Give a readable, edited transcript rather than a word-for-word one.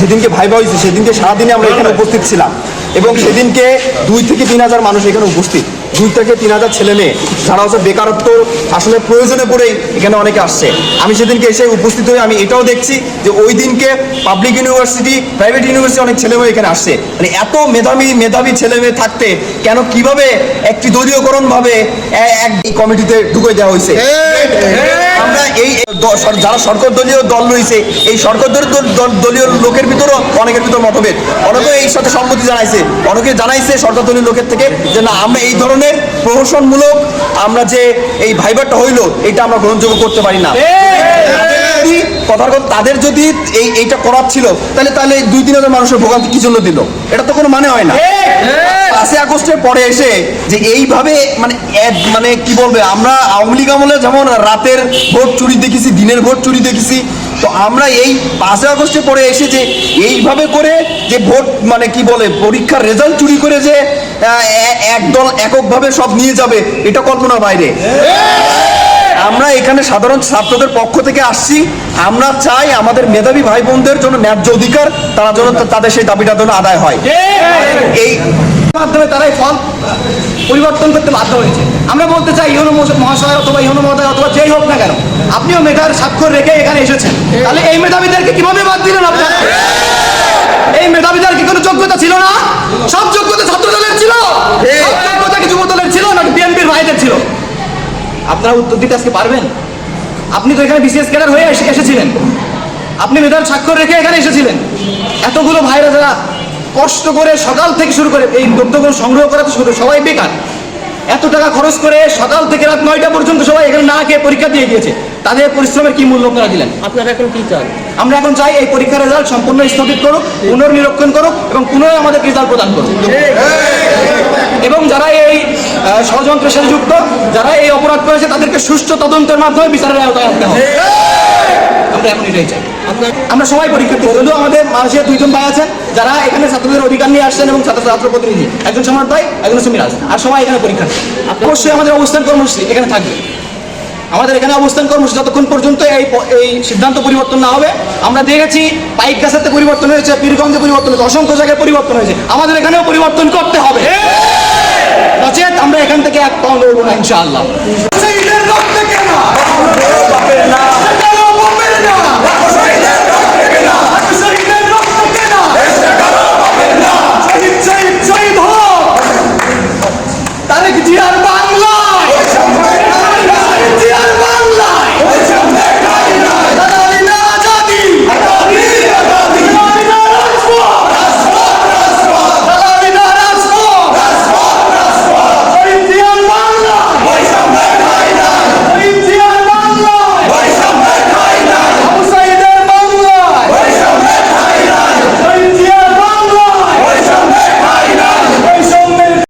যেদিনকে ভাইবা হয়েছে সেদিনকে সারাদিনে আমরা এখানে উপস্থিত ছিলাম এবং সেদিনকে 2 থেকে 3 হাজার মানুষ এখানে উপস্থিত, 2 থেকে 3 হাজার ছেলে মেয়ে যারা হচ্ছে বেকারত্ব আসলে প্রয়োজনে পড়েই এখানে অনেকে আসছে। আমি সেদিনকে এসে উপস্থিত হয়ে আমি এটাও দেখছি যে ওই দিনকে পাবলিক ইউনিভার্সিটি, প্রাইভেট ইউনিভার্সিটি অনেক ছেলে মেয়ে এখানে আসছে। মানে এত মেধাবী ছেলে মেয়ে থাকতে কেন কিভাবে একটি দলীয়করণভাবে এক কমিটিতে ঢুকে দেওয়া হয়েছে? আমরা এই যারা সরকার দলীয় দল রয়েছে এই সরকার দলীয় লোকের ভিতরও অনেকের ভিতর মতভেদ, অনেকে এই সাথে সম্মতি জানাইছে, অনেকে জানাইছে সরকার দলীয় লোকের থেকে যে না আমরা এই ধরনের প্রহসনমূলক আমরা যে এই ভাইবারটা হইলো এটা আমরা গ্রহণযোগ্য করতে পারি না। কথার কথা তাদের যদি এইটা করার ছিল তাহলে 2-3 হাজার মানুষের ভোগান্তি কি জন্য দিল? এটা তো কোনো মানে হয় না। 5 আগস্টের পরে এসে যে এইভাবে মানে কি বলবে, আমরা আওয়ামী লীগ আমলে যেমন রাতের ভোট চুরি দেখেছি, দিনের ভোট চুরি দেখেছি, তো আমরা এই 5 আগস্টের পরে এসে যে এইভাবে করে যে ভোট মানে কি বলে পরীক্ষার রেজাল্ট চুরি করে যে একদল এককভাবে সব নিয়ে যাবে এটা কল্পনার বাইরে। আমরা এখানে সাধারণ ছাত্রদের পক্ষ থেকে আসছি, আমরা চাই আমাদের মেধাবী ভাই বোনদের জন্য ন্যায্য অধিকার তারা যেন তাদের সেই দাবিটা যেন আদায় হয়। এই মাধ্যমে তারাই ফল পরিবর্তন করতে বাধ্য হয়েছে। আমরা বলতে চাই ইউনো মহাশয় অথবা ইউনো মহোদয় অথবা যেই হোক না কেন, আপনিও মেধার স্বাক্ষর রেখে এখানে এসেছেন, তাহলে এই মেধাবীদেরকে কিভাবে বাদ দিলেন আপনারা? এই মেধাবীদের কি কোনো যোগ্যতা ছিল না? সব যোগ্যতা ছাত্র দলের ছিল, সব যোগ্যতা কি যুব দলের ছিল নাকি বিএনপির ভাইদের ছিল? আপনারা উত্তর দিতে আজকে পারবেন? আপনি তো এখানে বিসিএস ক্যাডার হয়ে এসেছিলেন, আপনি মেধার স্বাক্ষর রেখে এখানে এসেছিলেন। এতগুলো ভাইরা যারা কষ্ট করে সকাল থেকে শুরু করে এই দ্রব্যগুলো সংগ্রহ করা তো শুরু, সবাই বেকার, এত টাকা খরচ করে সকাল থেকে রাত 9টা পর্যন্ত সবাই এখানে না খেয়ে পরীক্ষা দিয়ে গিয়েছে, তাদের পরিশ্রমের কি মূল্য আপনারা দিলেন? আপনারা এখন কি চান? আমরা এখন চাই এই পরীক্ষার রেজাল্ট সম্পূর্ণ স্থগিত করুক, পুনর্নিরীক্ষণ করুক এবং পুনরায় আমাদের রেজাল্ট প্রদান করুক। এবং যারা এই ষড়যন্ত্রের সাথে যুক্ত, যারা এই অপরাধ করেছে তাদেরকে সুষ্ঠু তদন্তের মাধ্যমে বিচারের আওতায় আনতে হবে। আমরা এখন এটাই চাই। আমরা সবাই পরীক্ষার্থী, যদিও আমাদের মানুষের 2 জন ভাই আছেন যারা এখানে ছাত্রদের অধিকার নিয়ে আসছেন এবং ছাত্র প্রতিনিধি, একজন সম্রাট ভাই, একজন হচ্ছে মিরাজ, আর সবাই এখানে পরীক্ষার্থী। অবশ্যই আমাদের অবস্থান কর্মসূচি এখানে থাকবে, আমাদের এখানে অবস্থান কর্মসূচি যতক্ষণ পর্যন্ত এই সিদ্ধান্ত পরিবর্তন না হবে। আমরা দেখেছি পাইক গাছাতে পরিবর্তন হয়েছে, পীরগঞ্জে পরিবর্তন হয়েছে, অসংখ্য জায়গায় পরিবর্তন হয়েছে, আমাদের এখানেও পরিবর্তন করতে হবে, নচেত আমরা এখান থেকে এক পাও লড়বো না ইনশাআল্লাহ।